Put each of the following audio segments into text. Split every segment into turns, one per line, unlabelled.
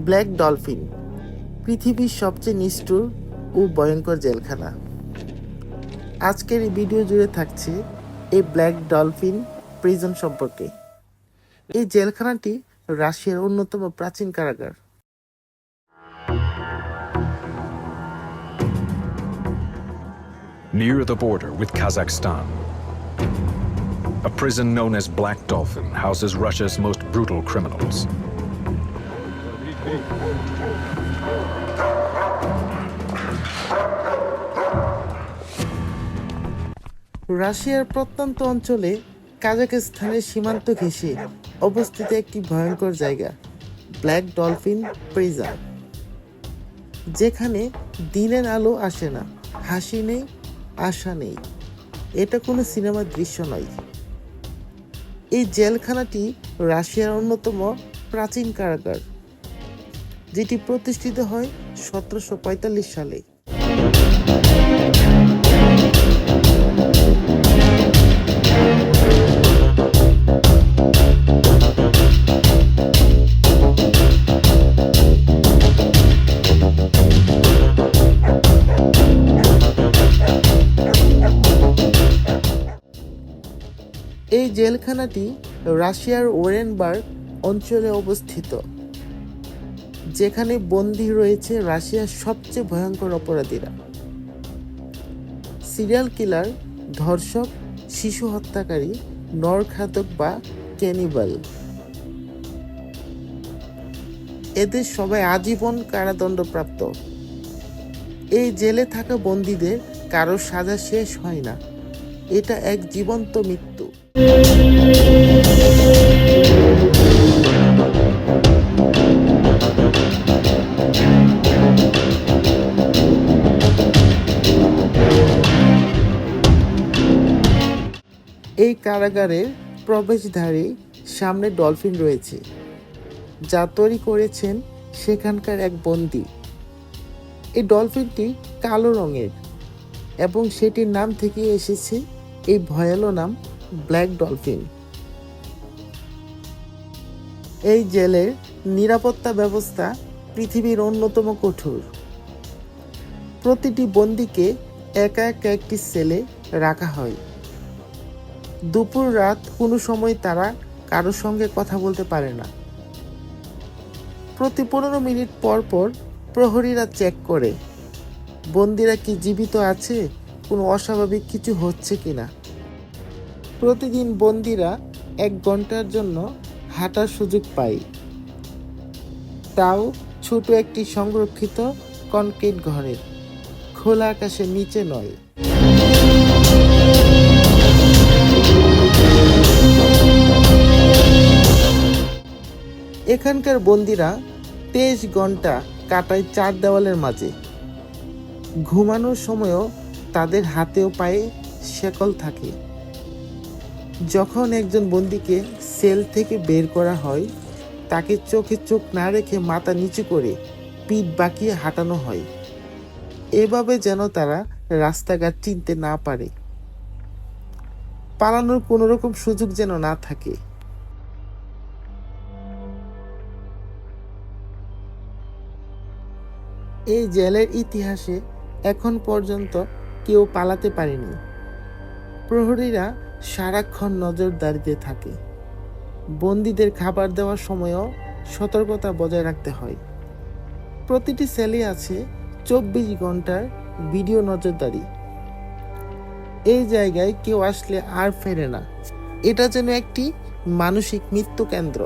Black dolphin পৃথিবীর সবচেয়ে নিষ্ঠুর ও ভয়ঙ্কর জেলখানা। আজকের এই ভিডিও জুড়ে থাকছে এই ব্ল্যাক ডলফিন প্রিজন সম্পর্কে। এই জেলখানাটি রাশিয়ার অন্যতম প্রাচীন কারাগার।
Near the border with Kazakhstan, a prison known as Black Dolphin houses Russia's most brutal criminals.
রাশিয়ার প্রত্যন্ত অঞ্চলে কাজাখস্তানের সীমান্ত ঘেঁষে অবস্থিত একটি ভয়ঙ্কর জায়গা, ব্ল্যাক ডলফিন প্রিজন, যেখানে দিনের আলো আসে না, হাসি নেই, আশা নেই। এটা কোনো সিনেমার দৃশ্য নয়। এই জেলখানাটি রাশিয়ার অন্যতম প্রাচীন কারাগার, যেটি প্রতিষ্ঠিত হয় 1745 সালে। এই জেলখানাটি রাশিয়ার ওরেনবার্গ অঞ্চলে অবস্থিত, যেখানে বন্দী রয়েছে রাশিয়ার সবচেয়ে ভয়ঙ্কর অপরাধীরা, সিরিয়াল কিলার, ধর্ষক, শিশু হত্যাকারী, নরঘাতক বা ক্যানিবাল। এদের সবাই আজীবন কারাদণ্ডপ্রাপ্ত। এই জেলে থাকা বন্দীদের কারো সাজা শেষ হয় না। এটা এক জীবন্ত মৃত্যু। এই কারাগারের প্রবেশদ্বারে সামনে ডলফিন রয়েছে, যা তৈরি করেছেন সেখানকার এক বন্দী। এই ডলফিনটি কালো রঙের এবং সেটির নাম থেকে এসেছে এই ভয়ালো নাম, ব্ল্যাক ডলফিন। এই জেলের নিরাপত্তা ব্যবস্থা পৃথিবীর অন্যতম কঠোর। প্রতিটি বন্দীকে একা একা একটি সেলে রাখা হয়। দুপুর রাত কোনো সময় তারা কারোর সঙ্গে কথা বলতে পারে না। প্রতি 15 মিনিট পর পর প্রহরীরা চেক করে বন্দীরা কি জীবিত আছে, কোনো অস্বাভাবিক কিছু হচ্ছে কিনা। প্রতিদিন বন্দীরা 1 ঘন্টার জন্য হাঁটার সুযোগ পায়, তাও ছোট একটি সংরক্ষিত কনক্রিট ঘরে, খোলা আকাশের নিচে নয়। এখানকার বন্দীরা 23 ঘন্টা কাটায় 4 দেওয়ালের মাঝে। ঘুমানোর সময়ও তাদের হাতে ও পায়ে শেকল থাকে। যখন একজন বন্দীকে সেল থেকে বের করা হয়, তাকে চোখে চোখ না রেখে মাথা নিচু করে পিঠ বাঁকিয়ে হাঁটানো হয়, এভাবে যেন তারা রাস্তাঘাট চিনতে না পারে, পালানোর কোনো রকম সুযোগ যেন না থাকে। এই জেলের ইতিহাসে এখন পর্যন্ত কেউ পালাতে পারেনি। প্রহরীরা সারাক্ষণ নজরদারিতে থাকে। বন্দীদের খাবার দেওয়ার সময়ও সতর্কতা বজায় রাখতে হয়। প্রতিটি সেলে আছে 24 ঘন্টার ভিডিও নজরদারি। এই জায়গায় কেউ আসলে আর ফেরে না। এটা যেন একটি মানসিক মৃত্যু কেন্দ্র।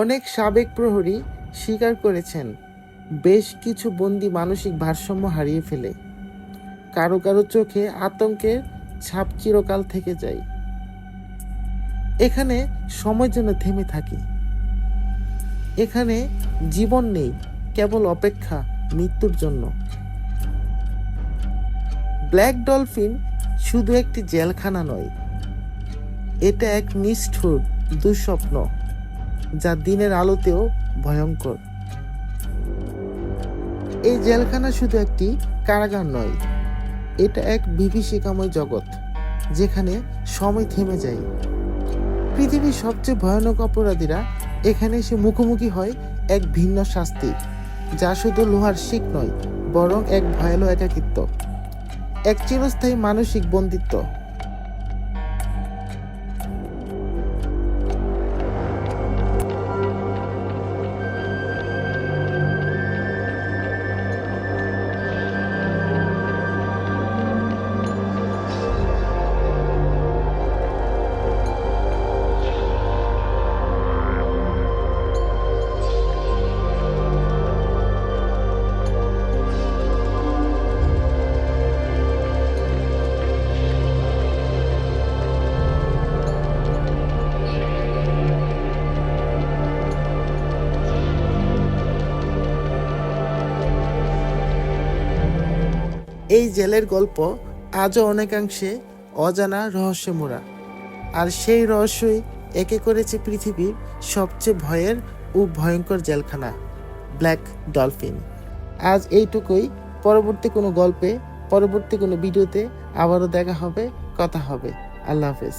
অনেক সাবেক প্রহরী স্বীকার করেছেন, বেশ কিছু বন্দী মানসিক ভারসাম্য হারিয়ে ফেলে। কারো কারো চোখে আতঙ্কের ছাপ চিরকাল থেকে যায়। এখানে সময় যেন থেমে থাকে। এখানে জীবন নেই, কেবল অপেক্ষা মৃত্যুর জন্য। ব্ল্যাক ডলফিন শুধু একটি জেলখানা নয়, এটা এক নিষ্ঠুর দুঃস্বপ্ন যা দিনের আলোতেও ভয়ঙ্কর। এই জেলখানা শুধু একটি কারাগার নয়, এটা এক বিভীষিকাময় জগৎ যেখানে সময় থেমে যায়। পৃথিবীর সবচেয়ে ভয়ানক অপরাধীরা এখানে এসে মুখোমুখি হয় এক ভিন্ন শাস্তি, যা শুধু লোহার শিক নয়, বরং এক ভয়ানক একাকিত্ব, এক চিরস্থায়ী মানসিক বন্দিত্ব। এই জেলের গল্প আজও অনেকাংশে অজানা রহস্যে মোড়া, আর সেই রহস্যই একে করেছে পৃথিবীর সবচেয়ে ভয়ের ও ভয়ঙ্কর জেলখানা, ব্ল্যাক ডলফিন। আজ এইটুকুই। পরবর্তী কোনো গল্পে, পরবর্তী কোনো ভিডিওতে আবারও দেখা হবে, কথা হবে। আল্লাহ হাফেজ।